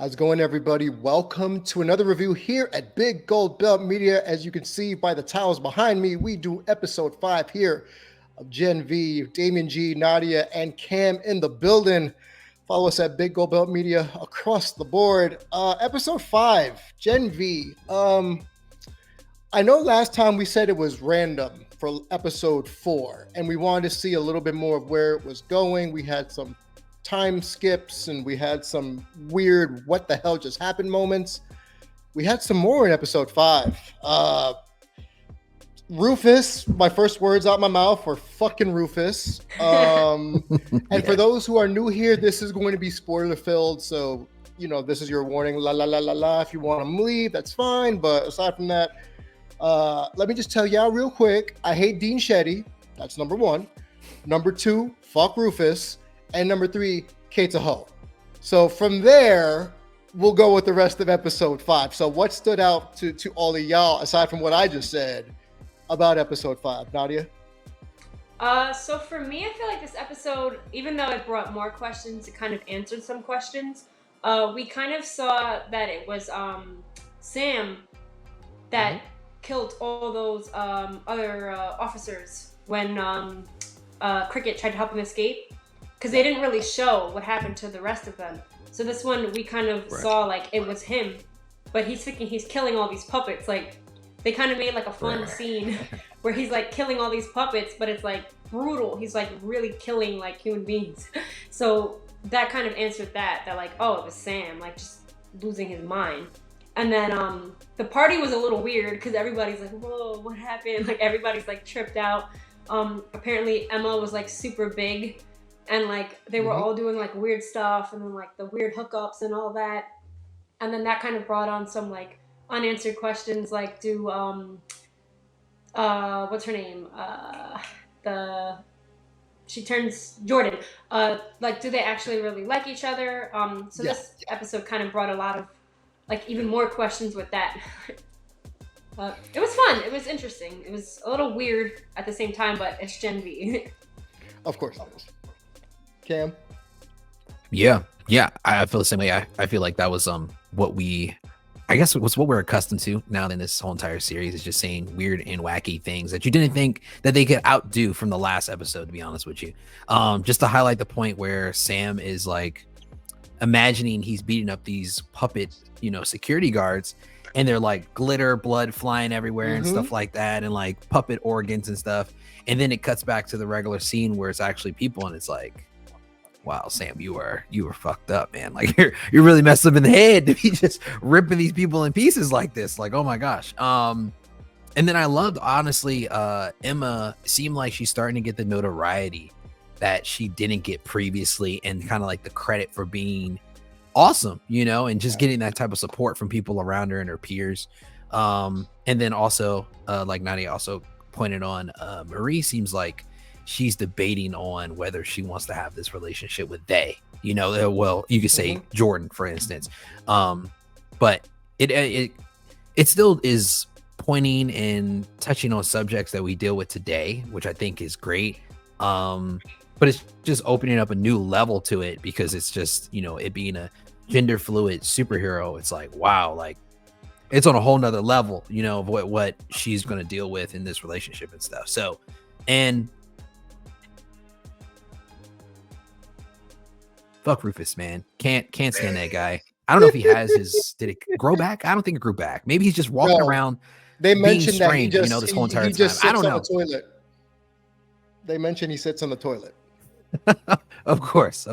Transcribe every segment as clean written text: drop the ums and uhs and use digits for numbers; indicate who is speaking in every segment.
Speaker 1: How's it going, everybody? Welcome to another review here at Big Gold Belt Media. As you can see by the towels behind me, we do episode 5 here of Gen V, Damien G, Nadia, and Cam in the building. Follow us at Big Gold Belt Media across the board. Episode 5, Gen V. I know last time we said it was random for episode 4, and we wanted to see a little bit more of where it was going. We had some time skips and we had some weird what the hell just happened moments. We had some more in episode 5. Rufus, my first words out my mouth were fucking Rufus. And for those who are new here, this is going to be spoiler filled, so this is your warning. La la la la la. If you want to leave, that's fine, but aside from that, let me just tell y'all real quick, I hate Dean Shetty. That's number 1. Number 2, fuck Rufus. And number 3, Kate's a hoe. So from there, we'll go with the rest of episode 5. So what stood out to all of y'all, aside from what I just said, about episode 5? Nadia?
Speaker 2: So for me, I feel like this episode, even though it brought more questions, it kind of answered some questions. We kind of saw that it was Sam that killed all those other officers when Cricket tried to help him escape. Because they didn't really show what happened to the rest of them. So this one, we kind of saw like it was him, but he's thinking he's killing all these puppets. Like they kind of made like a fun scene where he's like killing all these puppets, but it's like brutal. He's like really killing like human beings. So that kind of answered that like, oh, it was Sam, like just losing his mind. And then the party was a little weird because everybody's like, whoa, what happened? Like everybody's like tripped out. Apparently Emma was like super big. And like they were all doing like weird stuff and then like the weird hookups and all that. And then that kind of brought on some like unanswered questions like what's her name? She turns Jordan. Like do they actually really like each other? This episode kind of brought a lot of like even more questions with that. It was fun. It was interesting. It was a little weird at the same time, but it's Gen V.
Speaker 1: Of course it is. Cam?
Speaker 3: Yeah, I feel the same way. I feel like that was what we're accustomed to now in this whole entire series is just saying weird and wacky things that you didn't think that they could outdo from the last episode, to be honest with you. Just to highlight the point where Sam is like imagining he's beating up these puppet, security guards, and they're like glitter, blood flying everywhere and stuff like that, and like puppet organs and stuff. And then it cuts back to the regular scene where it's actually people, and it's like, wow, Sam, you were fucked up, man. Like you're really messed up in the head to be just ripping these people in pieces like this. Like, oh my gosh. And then I loved, honestly, Emma seemed like she's starting to get the notoriety that she didn't get previously, and kind of like the credit for being awesome, and just getting that type of support from people around her and her peers. And then also, like Nadia also pointed on, Marie seems like she's debating on whether she wants to have this relationship with they, well, you could say Jordan, for instance. But it still is pointing and touching on subjects that we deal with today, which I think is great. But it's just opening up a new level to it because it's just, it being a gender fluid superhero. It's like, wow, like it's on a whole nother level, of what she's going to deal with in this relationship and stuff. So, and fuck Rufus, man. Can't stand that guy. I don't know if he has did it grow back? I don't think it grew back. Maybe he's just walking around.
Speaker 1: They mentioned that he just,
Speaker 3: this whole entire
Speaker 1: he just
Speaker 3: time. I
Speaker 1: sits
Speaker 3: don't
Speaker 1: on
Speaker 3: know.
Speaker 1: the toilet. They mentioned he sits on the toilet.
Speaker 3: Of course.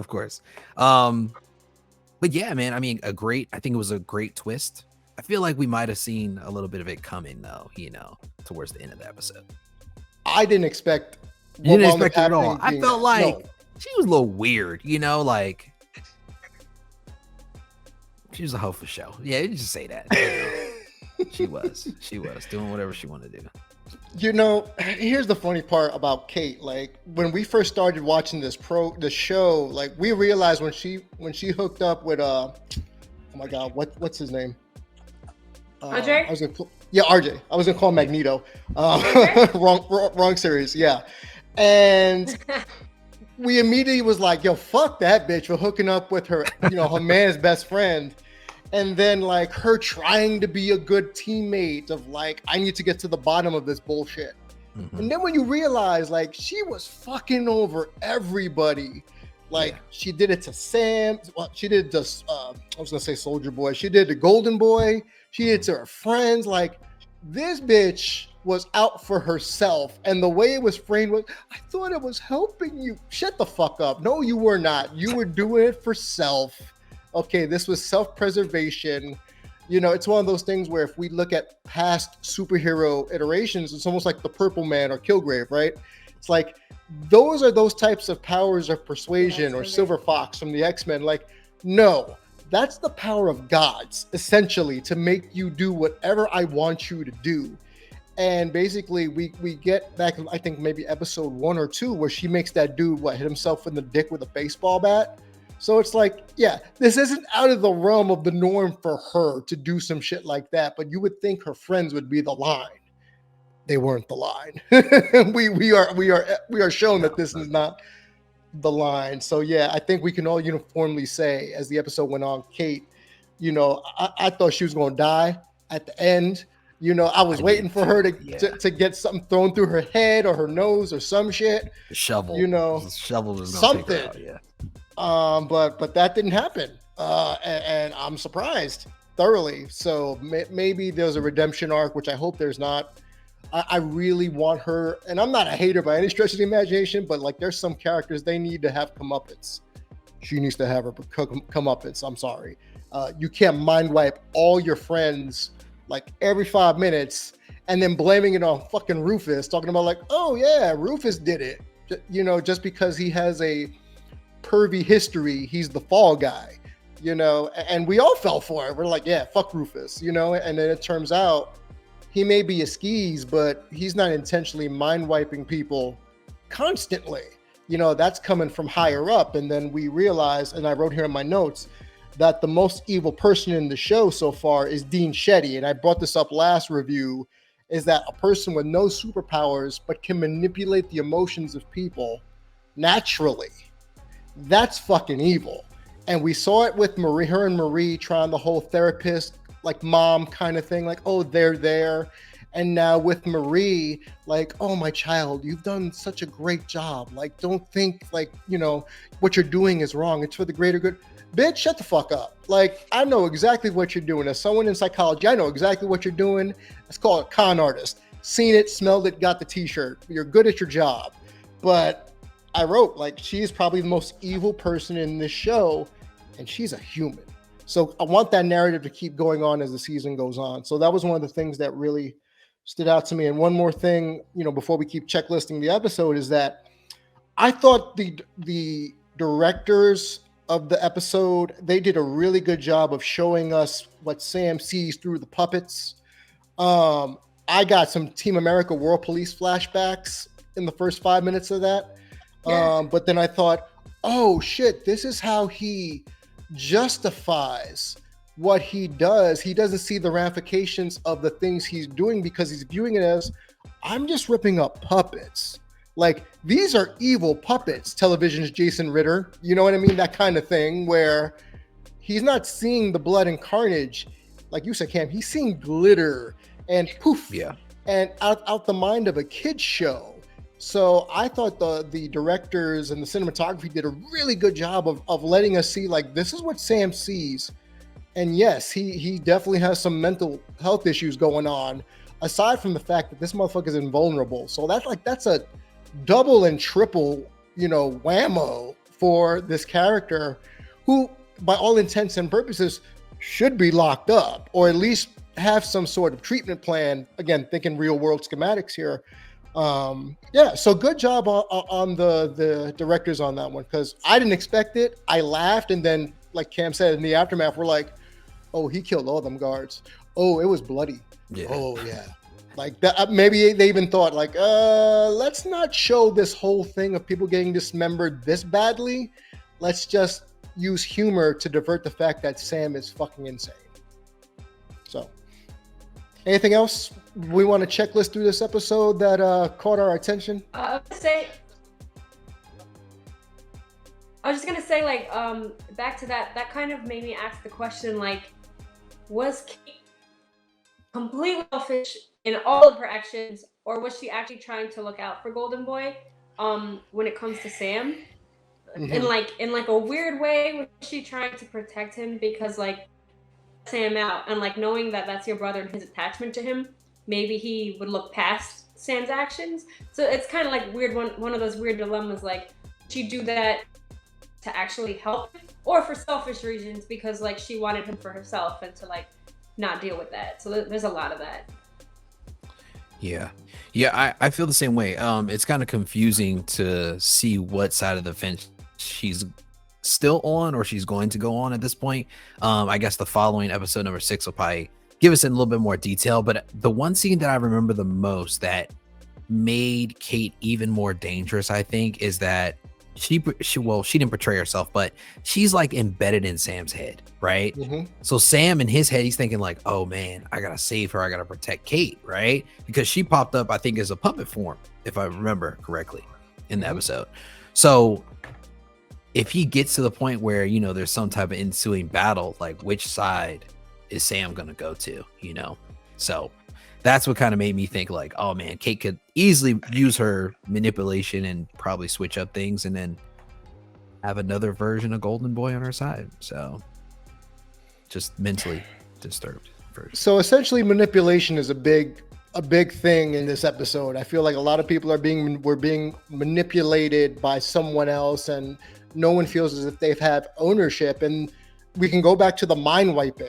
Speaker 3: But yeah, man, I mean, I think it was a great twist. I feel like we might have seen a little bit of it coming though, towards the end of the episode.
Speaker 1: I didn't expect.
Speaker 3: You didn't expect it at all. I felt like she was a little weird, like she was a hoe for show. Yeah, you just say that. She was doing whatever she wanted to do.
Speaker 1: Here's the funny part about Kate. Like when we first started watching the show, like we realized when she hooked up with oh my god, what's his name?
Speaker 2: RJ?
Speaker 1: RJ. I was gonna call him Magneto. Wrong series. Yeah, and we immediately was like, yo, fuck that bitch for hooking up with her, her man's best friend. and then like her trying to be a good teammate of like, I need to get to the bottom of this bullshit. And then when you realize like she was fucking over everybody, like she did it to Sam, well, she did it to I was gonna say Soldier Boy, she did it to Golden Boy, she did it to her friends. Like this bitch was out for herself, and the way it was framed was, I thought it was helping you. Shut the fuck up. No, you were not. You were doing it for self. Okay, this was self-preservation. You know, it's one of those things where if we look at past superhero iterations, it's almost like the Purple Man or Kilgrave, right? It's like those are those types of powers of persuasion, or Silver Fox from the X-Men. Like, no, that's the power of gods, essentially, to make you do whatever I want you to do. And basically, we get back, I think maybe episode 1 or 2, where she makes that dude hit himself in the dick with a baseball bat. So it's like, yeah, this isn't out of the realm of the norm for her to do some shit like that. But you would think her friends would be the line. They weren't the line. we are shown that this is not the line. So yeah, I think we can all uniformly say, as the episode went on, Kate, you know, I thought she was going to die at the end. You know, I was waiting for her to get something thrown through her head or her nose or some shit.
Speaker 3: The shovel.
Speaker 1: You know,
Speaker 3: shovel was
Speaker 1: something.
Speaker 3: Out, yeah.
Speaker 1: But that didn't happen. And I'm surprised thoroughly. So maybe there's a redemption arc, which I hope there's not. I really want her, and I'm not a hater by any stretch of the imagination, but like there's some characters they need to have comeuppance. She needs to have her comeuppance. I'm sorry. You can't mind wipe all your friends like every 5 minutes and then blaming it on fucking Rufus, talking about like, oh yeah, Rufus did it. You know, just because he has a pervy history, he's the fall guy, you know, and we all fell for it. We're like, yeah, fuck Rufus, you know, and then it turns out he may be a skis, but he's not intentionally mind wiping people constantly. You know, that's coming from higher up. And then we realize, and I wrote here in my notes, that the most evil person in the show so far is Dean Shetty. And I brought this up last review, is that a person with no superpowers, but can manipulate the emotions of people naturally. That's fucking evil. And we saw it with Marie, her and Marie trying the whole therapist, like mom kind of thing, like, oh, they're there. And now with Marie, like, oh, my child, you've done such a great job. Like, don't think like, you know, what you're doing is wrong. It's for the greater good. Bitch, shut the fuck up. Like, I know exactly what you're doing. As someone in psychology, I know exactly what you're doing. It's called a con artist. Seen it, smelled it, got the t-shirt. You're good at your job. But I wrote, like, she's probably the most evil person in this show, and she's a human. So I want that narrative to keep going on as the season goes on. So that was one of the things that really stood out to me. And one more thing, you know, before we keep checklisting the episode, is that I thought the directors of the episode, they did a really good job of showing us what Sam sees through the puppets. I got some Team America World Police flashbacks in the first 5 minutes of that. Yeah. But then I thought, oh shit, this is how he justifies what he does. He doesn't see the ramifications of the things he's doing because he's viewing it as, I'm just ripping up puppets. Like, these are evil puppets, television's Jason Ritter. You know what I mean? That kind of thing where he's not seeing the blood and carnage. Like you said, Cam, he's seeing glitter and poof.
Speaker 3: Yeah.
Speaker 1: And out the mind of a kid's show. So I thought the directors and the cinematography did a really good job of letting us see, like, this is what Sam sees. And yes, he definitely has some mental health issues going on, aside from the fact that this motherfucker is invulnerable. So that's a double and triple, you know, whammo for this character who, by all intents and purposes, should be locked up, or at least have some sort of treatment plan. Again, thinking real world schematics here. Yeah, so good job on the directors on that one, because I didn't expect it. I laughed, and then, like Cam said, in the aftermath, we're like, oh, he killed all them guards. Oh, it was bloody.
Speaker 3: Yeah.
Speaker 1: Oh, yeah. Like that, maybe they even thought, like, let's not show this whole thing of people getting dismembered this badly. Let's just use humor to divert the fact that Sam is fucking insane. So, anything else we want to checklist through this episode that caught our attention?
Speaker 2: I was just gonna say, like, back to that kind of made me ask the question, like, was Kate completely selfish in all of her actions, or was she actually trying to look out for Golden Boy when it comes to Sam? In like a weird way, was she trying to protect him because like Sam out and like knowing that that's your brother and his attachment to him, maybe he would look past Sam's actions. So it's kind of like weird, one of those weird dilemmas, like she do that to actually help him or for selfish reasons because like she wanted him for herself and to like not deal with that. So there's a lot of that.
Speaker 3: Yeah, I feel the same way. It's kind of confusing to see what side of the fence she's still on or she's going to go on at this point. I guess the following episode, number 6, will probably give us in a little bit more detail. But the one scene that I remember the most that made Kate even more dangerous, I think, is that she didn't portray herself, but she's like embedded in Sam's head, right? So Sam in his head, he's thinking like, oh man, I gotta save her, I gotta protect Kate, right? Because she popped up, I think, as a puppet form, if I remember correctly in the episode. So if he gets to the point where, you know, there's some type of ensuing battle, like which side is Sam gonna go to, you know? So that's what kind of made me think like, oh man, Kate could easily use her manipulation and probably switch up things and then have another version of Golden Boy on her side. So just mentally disturbed first.
Speaker 1: So essentially manipulation is a big thing in this episode. I feel like a lot of people were being manipulated by someone else and no one feels as if they've had ownership. And we can go back to the mind wiping,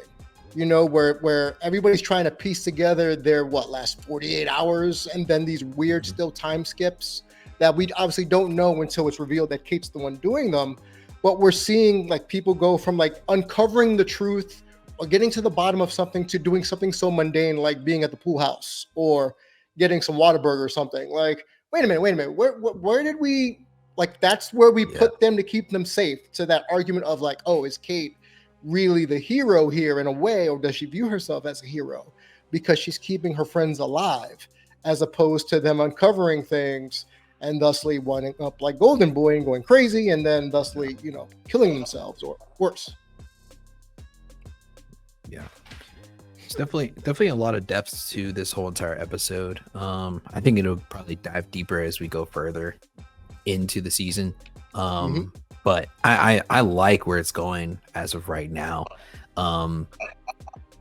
Speaker 1: you know, where everybody's trying to piece together their last 48 hours and then these weird still time skips that we obviously don't know until it's revealed that Kate's the one doing them. But we're seeing like people go from like uncovering the truth or getting to the bottom of something to doing something so mundane like being at the pool house or getting some Whataburger or something. Like, wait a minute, where did we, like, that's where we put them to keep them safe. To that argument of like, oh, is Kate really the hero here in a way, or does she view herself as a hero because she's keeping her friends alive as opposed to them uncovering things and thusly winding up like Golden Boy and going crazy and then thusly, you know, killing themselves or worse.
Speaker 3: Yeah, it's definitely a lot of depth to this whole entire episode. I think it'll probably dive deeper as we go further into the season. But I like where it's going as of right now.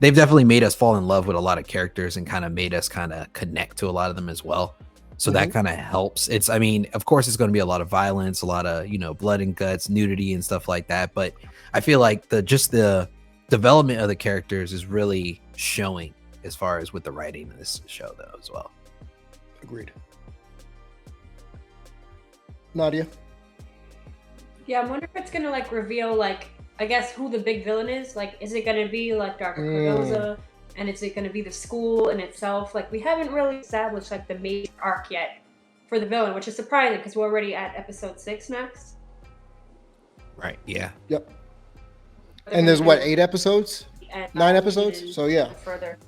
Speaker 3: They've definitely made us fall in love with a lot of characters and kind of made us kind of connect to a lot of them as well. So that kind of helps. I mean, of course, it's going to be a lot of violence, a lot of, you know, blood and guts, nudity and stuff like that. But I feel like the development of the characters is really showing as far as with the writing in this show, though, as well.
Speaker 1: Agreed. Nadia?
Speaker 2: Yeah, I wonder if it's gonna like reveal like I guess who the big villain is. Like, is it gonna be like Dr. Cardoza, and is it gonna be the school in itself? Like, we haven't really established like the major arc yet for the villain, which is surprising because we're already at episode 6 next.
Speaker 3: Right. Yeah.
Speaker 1: Yep. And there's 8 episodes? 9 episodes? So yeah.
Speaker 2: Further.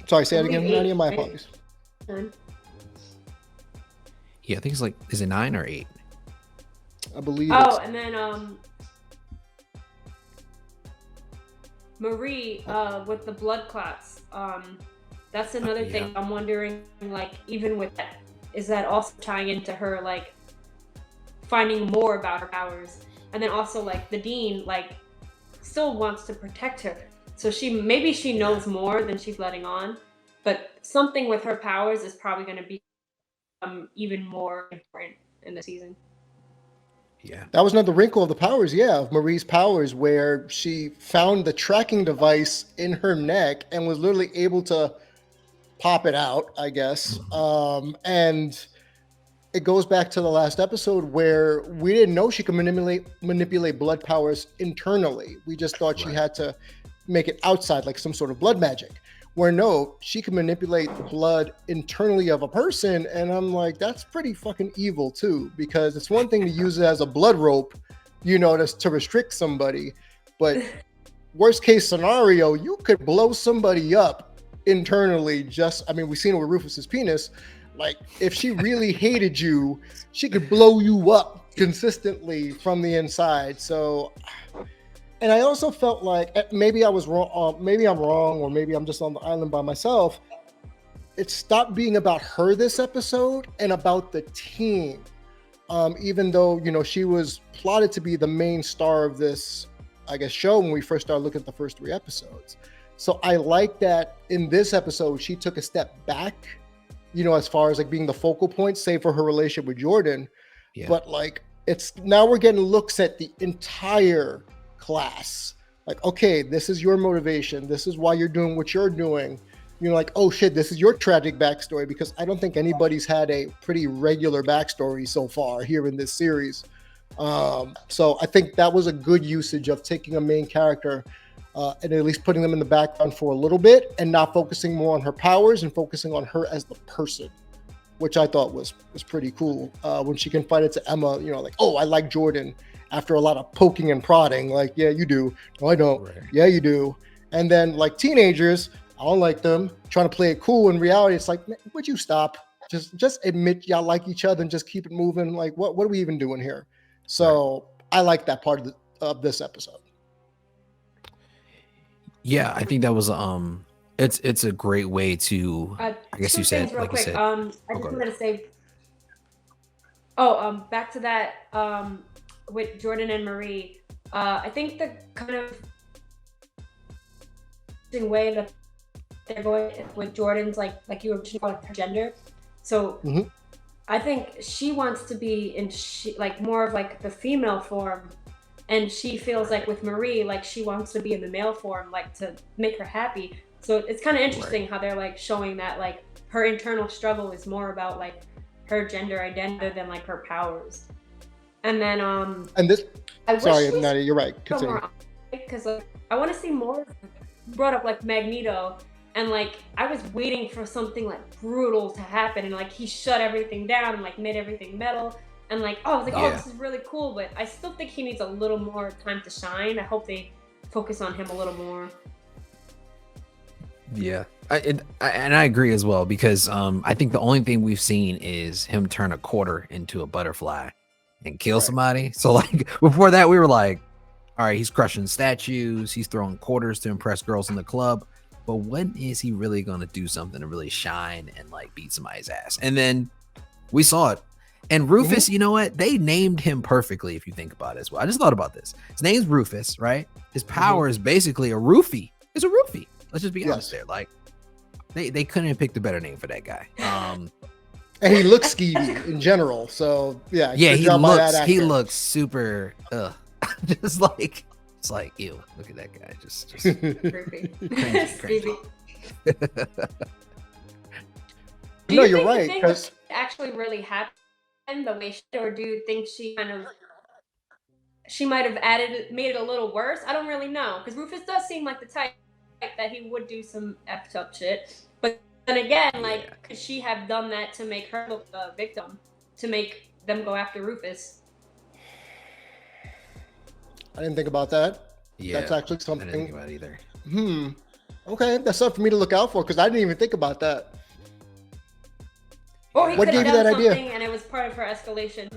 Speaker 1: Sorry, say it again, Nadia. My apologies.
Speaker 2: 10.
Speaker 3: Yeah, I think it's like, is it 9 or 8?
Speaker 1: I believe.
Speaker 2: Oh, and then Marie with the blood clots. That's another thing I'm wondering. Like, even with that, is that also tying into her like finding more about her powers? And then also like the dean like still wants to protect her, so maybe she knows more than she's letting on. But something with her powers is probably going to be even more important in the season.
Speaker 3: Yeah,
Speaker 1: that was another wrinkle of the powers. Yeah, of Marie's powers, where she found the tracking device in her neck and was literally able to pop it out, I guess. And it goes back to the last episode where we didn't know she could manipulate blood powers internally. We just thought she had to make it outside, like some sort of blood magic. Where no, she can manipulate the blood internally of a person. And I'm like, that's pretty fucking evil too, because it's one thing to use it as a blood rope, you know, to restrict somebody. But worst case scenario, you could blow somebody up internally. We've seen it with Rufus's penis. Like, if she really hated you, she could blow you up consistently from the inside. So And I also felt like maybe I was wrong, maybe I'm wrong, or maybe I'm just on the island by myself. It stopped being about her this episode and about the team. Even though, you know, she was plotted to be the main star of this, I guess, show when we first started looking at the first 3 episodes. So I like that in this episode, she took a step back, you know, as far as like being the focal point, save for her relationship with Jordan.
Speaker 3: Yeah.
Speaker 1: But like, it's now we're getting looks at the entire class. Like, okay, this is your motivation. This is why you're doing what you're doing. You're like, oh shit, this is your tragic backstory, because I don't think anybody's had a pretty regular backstory so far here in this series. So I think that was a good usage of taking a main character and at least putting them in the background for a little bit and not focusing more on her powers and focusing on her as the person, which I thought was pretty cool. When she confided to Emma, you know, like, oh, I like Jordan, after a lot of poking and prodding, like, yeah, you do. No, I don't. Right. Yeah, you do. And then like teenagers, I don't like them, trying to play it cool. In reality, it's like, would you stop? Just admit y'all like each other and just keep it moving. Like, what are we even doing here? So I like that part of this episode.
Speaker 3: Yeah, I think that was it's a great way to I guess you said
Speaker 2: real
Speaker 3: like
Speaker 2: quick.
Speaker 3: you said.
Speaker 2: I just wanted to say back to that with Jordan and Marie. I think the kind of way that they're going with Jordan's like you were talking about her gender. So I think she wants to be in like more of like the female form, and she feels like with Marie, like she wants to be in the male form, like to make her happy. So it's kind of interesting how they're like showing that like her internal struggle is more about like her gender identity than like her powers. And then
Speaker 1: and this sorry, Nadia, you're right. Continue.
Speaker 2: Because like I want to see more. Brought up like Magneto, and like I was waiting for something like brutal to happen, and like he shut everything down and like made everything metal, and like I was like, oh, this is really cool, but I still think he needs a little more time to shine. I hope they focus on him a little more.
Speaker 3: Yeah, and I agree as well, because I think the only thing we've seen is him turn a quarter into a butterfly and kill somebody. So like before that, we were like, all right, he's crushing statues, he's throwing quarters to impress girls in the club, but when is he really going to do something to really shine and like beat somebody's ass? And then we saw it. And Rufus, you know what? They named him perfectly if you think about it as well. I just thought about this. His name's Rufus, right? His power is basically a roofie. It's a roofie. Let's just be honest there. Like they couldn't have picked a better name for that guy.
Speaker 1: And he looks skeevy in general. So yeah,
Speaker 3: he looks super just like it's like, ew, look at that guy. Just cringy.
Speaker 1: No, you're right. Because
Speaker 2: actually really happened the way or do you think she might have made it a little worse? I don't really know, because Rufus does seem like the type that he would do some effed up shit. But then again, like, could she have done that to make her look a victim, to make them go after Rufus?
Speaker 1: I didn't think about that.
Speaker 3: Yeah,
Speaker 1: that's actually something.
Speaker 3: I didn't think about it either.
Speaker 1: Okay, that's something for me to look out for, because I didn't even think about that.
Speaker 2: Or he could have done something and it was part of her escalation.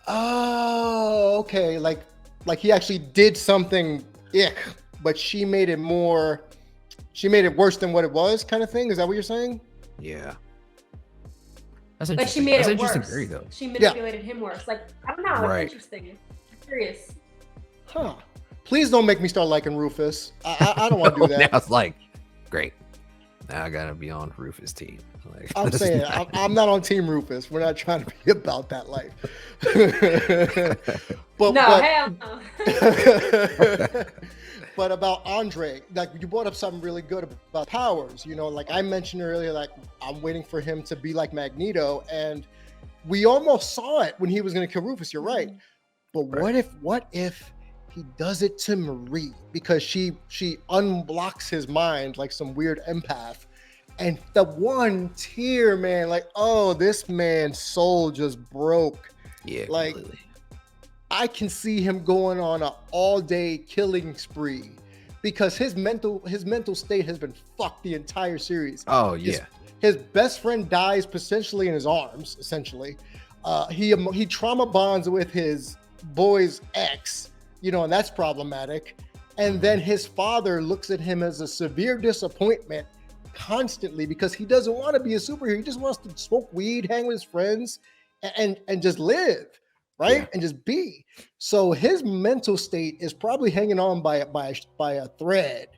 Speaker 1: Oh, okay. Like he actually did something ick, but she made it worse than what it was, kind of thing. Is that what you're saying?
Speaker 3: Yeah.
Speaker 2: That's interesting. Like she made it worse.
Speaker 3: Theory, though.
Speaker 2: She manipulated him worse. Like, I don't know. It's interesting. I'm curious.
Speaker 1: Huh. Please don't make me start liking Rufus. I don't want to do that.
Speaker 3: Now it's like, great. Now I gotta be on Rufus' team. Like,
Speaker 1: I'm saying I'm not on Team Rufus. We're not trying to be about that life.
Speaker 2: Hell no.
Speaker 1: But about Andre, like you brought up something really good about powers. You know, like I mentioned earlier, like I'm waiting for him to be like Magneto, and we almost saw it when he was going to kill Rufus. You're right. But what if he does it to Marie, because she unblocks his mind like some weird empath, and the one tear, man, like, oh, this man's soul just broke.
Speaker 3: Yeah,
Speaker 1: like
Speaker 3: completely.
Speaker 1: I can see him going on an all-day killing spree, because his mental state has been fucked the entire series.
Speaker 3: Oh yeah.
Speaker 1: His best friend dies potentially in his arms, essentially. He trauma bonds with his boy's ex. and that's problematic. And then his father looks at him as a severe disappointment constantly because he doesn't want to be a superhero. He just wants to smoke weed, hang with his friends, and just live, right?
Speaker 3: Yeah.
Speaker 1: And just be. So his mental state is probably hanging on by a thread.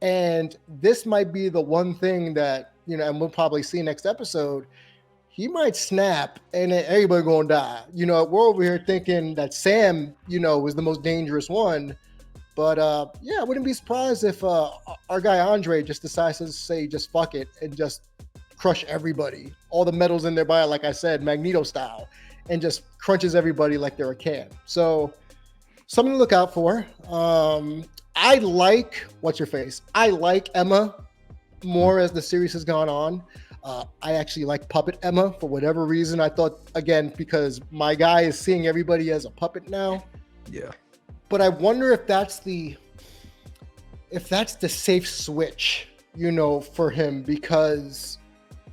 Speaker 1: And this might be the one thing that, and we'll probably see next episode, he might snap and then everybody gonna die. We're over here thinking that Sam, was the most dangerous one. But yeah, I wouldn't be surprised if our guy Andre just decides to say just fuck it and just crush everybody. All the metals in their body, like I said, Magneto style, and just crunches everybody like they're a can. So something to look out for. I like, what's your face? I like Emma more as the series has gone on. I actually like Puppet Emma for whatever reason. I thought, again, because my guy is seeing everybody as a puppet now.
Speaker 3: Yeah.
Speaker 1: But I wonder if that's the safe switch, for him, because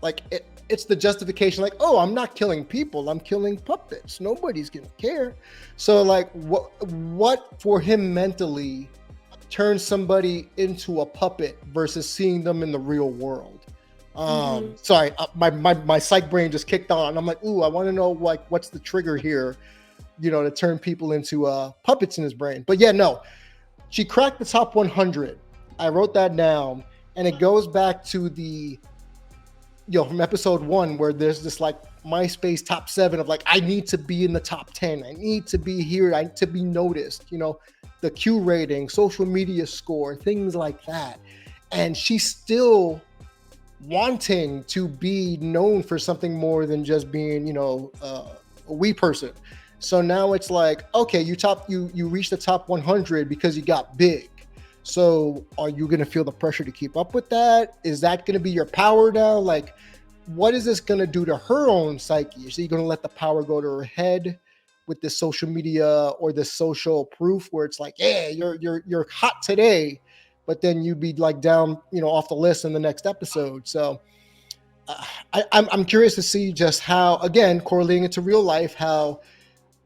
Speaker 1: like it's the justification, like, oh, I'm not killing people, I'm killing puppets. Nobody's gonna care. So like what for him mentally turns somebody into a puppet versus seeing them in the real world? Sorry, my psych brain just kicked on. I'm like, ooh, I want to know like what's the trigger here, to turn people into puppets in his brain. But yeah, no, she cracked the top 100. I wrote that down, and it goes back to the, from episode 1 where there's this like MySpace top 7 of like, I need to be in the top 10. I need to be here. I need to be noticed. The Q rating, social media score, things like that. And she's still wanting to be known for something more than just being, a wee person. So now it's like, okay, you reached the top 100 because you got big. So are you going to feel the pressure to keep up with that? Is that going to be your power now? Like, what is this going to do to her own psyche? Is she going to let the power go to her head with this social media or this social proof where it's like, yeah, you're hot today, but then you'd be like down, off the list in the next episode. So I'm curious to see just how, again, correlating it to real life, how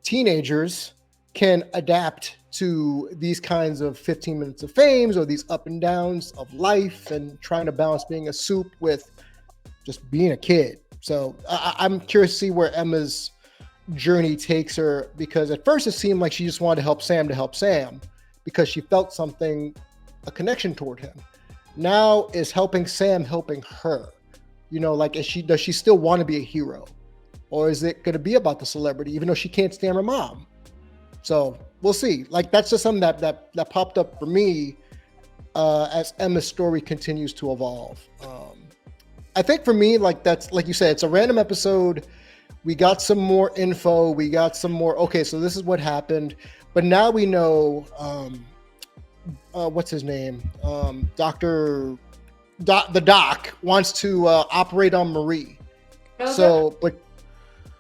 Speaker 1: teenagers can adapt to these kinds of 15 minutes of fame or these up and downs of life and trying to balance being a soup with just being a kid. So I'm curious to see where Emma's journey takes her, because at first it seemed like she just wanted to help Sam because she felt something, a connection toward him. Now is helping Sam helping her? Like, does she still want to be a hero? Or is it going to be about the celebrity, even though she can't stand her mom? So we'll see. Like, that's just something that popped up for me as Emma's story continues to evolve. I think for me, like, that's, like you said, it's a random episode. We got some more info. We got some more, okay, so this is what happened. But now we know, what's his name? The doc wants to operate on Marie.
Speaker 2: Okay.
Speaker 1: So, but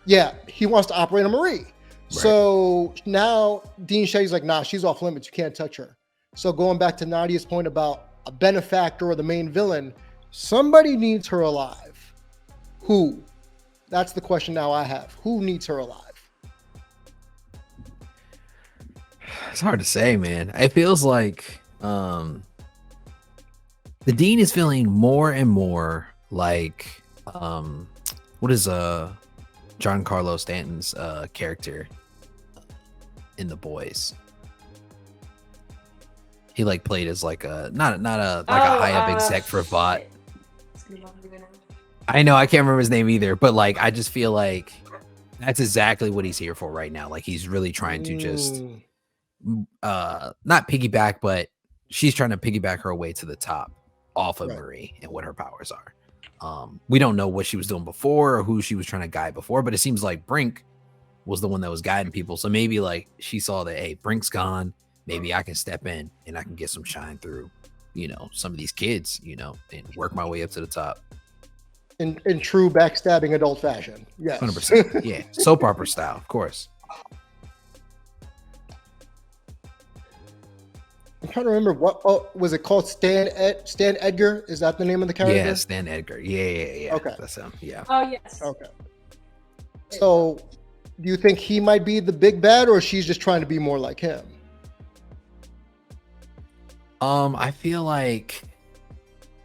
Speaker 1: yeah, he wants to operate on Marie. Right. So now Dean Shetty's like, nah, she's off limits. You can't touch her. So going back to Nadia's point about a benefactor or the main villain, somebody needs her alive. Who? That's the question now I have. Who needs her alive?
Speaker 3: It's hard to say, man. It feels like the Dean is feeling more and more like what is Giancarlo Stanton's character in The Boys. He like played as like a not a high up exec for Vought. I know, I can't remember his name either, but like I just feel like that's exactly what he's here for right now. Like he's really trying to just not piggyback, but she's trying to piggyback her way to the top off of Marie and what her powers are. We don't know what she was doing before or who she was trying to guide before, but it seems like Brink was the one that was guiding people. So maybe like she saw that, hey, Brink's gone. Maybe I can step in and I can get some shine through, some of these kids, and work my way up to the top.
Speaker 1: In true backstabbing adult fashion. Yes.
Speaker 3: 100%. Yeah. Soap opera style, of course.
Speaker 1: I'm trying to remember was it called? Stan Edgar? Is that the name of the character?
Speaker 3: Yeah, Stan Edgar. Yeah.
Speaker 1: Okay.
Speaker 3: That's him. Yeah.
Speaker 2: Oh yes.
Speaker 1: Okay. So, do you think he might be the big bad, or she's just trying to be more like him?
Speaker 3: I feel like,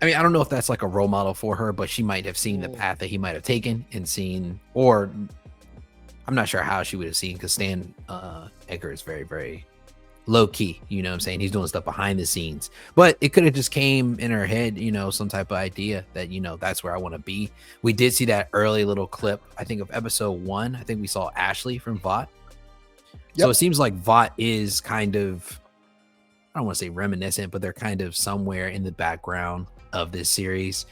Speaker 3: I mean, I don't know if that's like a role model for her, but she might have seen the path that he might have taken and seen, or I'm not sure how she would have seen, because Stan Edgar is very, very low key. You know what I'm saying? He's doing stuff behind the scenes, but it could have just came in her head, you know, some type of idea that, you know, that's where I want to be. We did see that early little clip, I think, of episode 1. I think we saw Ashley from Vought.
Speaker 1: Yep.
Speaker 3: So it seems like Vought is kind of, I don't want to say reminiscent, but they're kind of somewhere in the background of this series.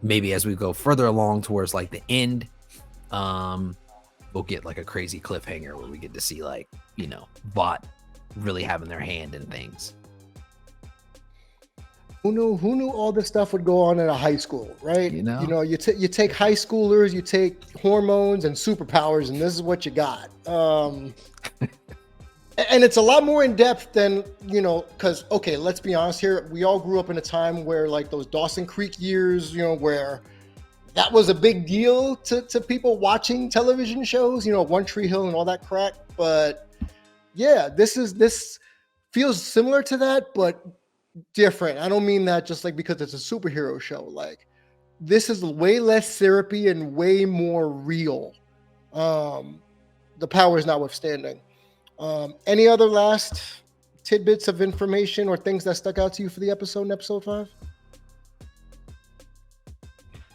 Speaker 3: Maybe as we go further along towards like the end, we'll get like a crazy cliffhanger where we get to see, like, you know, Vought really having their hand in things.
Speaker 1: Who knew all this stuff would go on in a high school, right?
Speaker 3: You know,
Speaker 1: you take high schoolers, you take hormones and superpowers, and this is what you got. And it's a lot more in depth than, you know, because, okay, let's be honest here. We all grew up in a time where, like, those Dawson Creek years, you know, where that was a big deal to people watching television shows, you know, One Tree Hill and all that crap. But yeah, this feels similar to that, but different. I don't mean that just like because it's a superhero show. Like, this is way less syrupy and way more real. The powers notwithstanding. Any other last tidbits of information or things that stuck out to you for the episode in episode 5?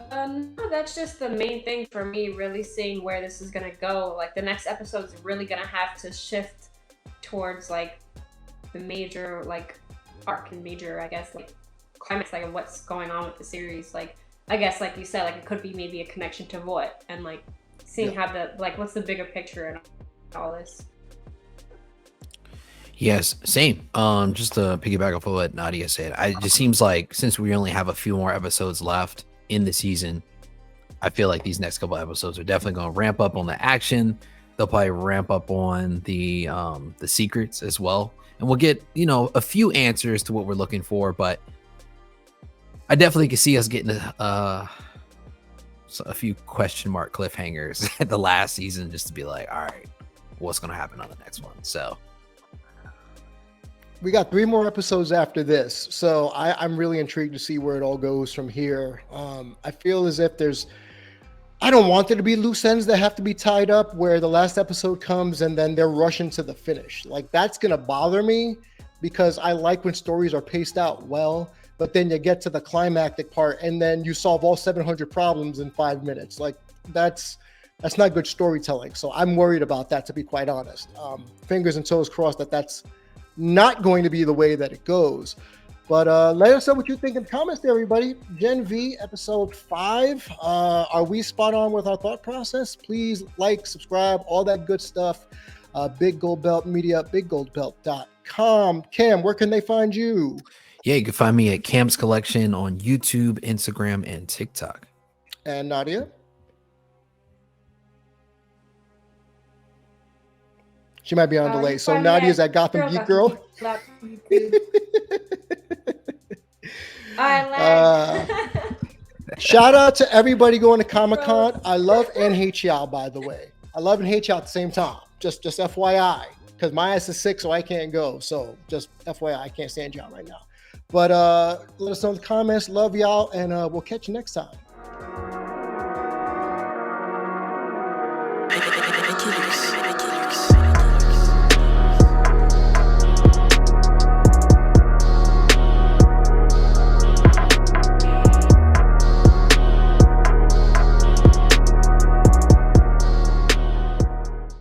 Speaker 2: No, that's just the main thing for me, really seeing where this is going to go. Like, the next episode is really going to have to shift towards, like, the major, like, arc and major, I guess, like, climax, like, of what's going on with the series. Like, I guess, like you said, like, it could be maybe a connection to Voight, and, like, seeing how the, like, what's the bigger picture and all this.
Speaker 3: yes, same. Just to piggyback off of what Nadia said, it just seems like since we only have a few more episodes left in the season, I feel like these next couple episodes are definitely going to ramp up on the action. They'll probably ramp up on the secrets as well, and we'll get, you know, a few answers to what we're looking for. But I definitely can see us getting a few question mark cliffhangers at the last season, just to be like, all right, what's going to happen on the next one? So
Speaker 1: we got 3 more episodes after this, so I'm really intrigued to see where it all goes from here. I feel as if I don't want there to be loose ends that have to be tied up where the last episode comes and then they're rushing to the finish. Like, that's going to bother me, because I like when stories are paced out well, but then you get to the climactic part and then you solve all 700 problems in 5 minutes. Like, that's not good storytelling. So I'm worried about that, to be quite honest. Fingers and toes crossed that that's not going to be the way that it goes. But let us know what you think in the comments there, everybody. Gen V episode 5. Are we spot on with our thought process? Please like, subscribe, all that good stuff. Big Gold Belt Media, biggoldbelt.com. Cam, where can they find you?
Speaker 3: yeah, you can find me at Cam's Collection on YouTube, Instagram, and TikTok.
Speaker 1: And Nadia? She might be on delay. So Nadia's at Gotham Geek Girl. Shout out to everybody going to Comic-Con. I love and hate y'all, by the way. I love and hate y'all at the same time. Just FYI, because my ass is sick, so I can't go. So just FYI, I can't stand y'all right now. But let us know in the comments. Love y'all, and we'll catch you next time.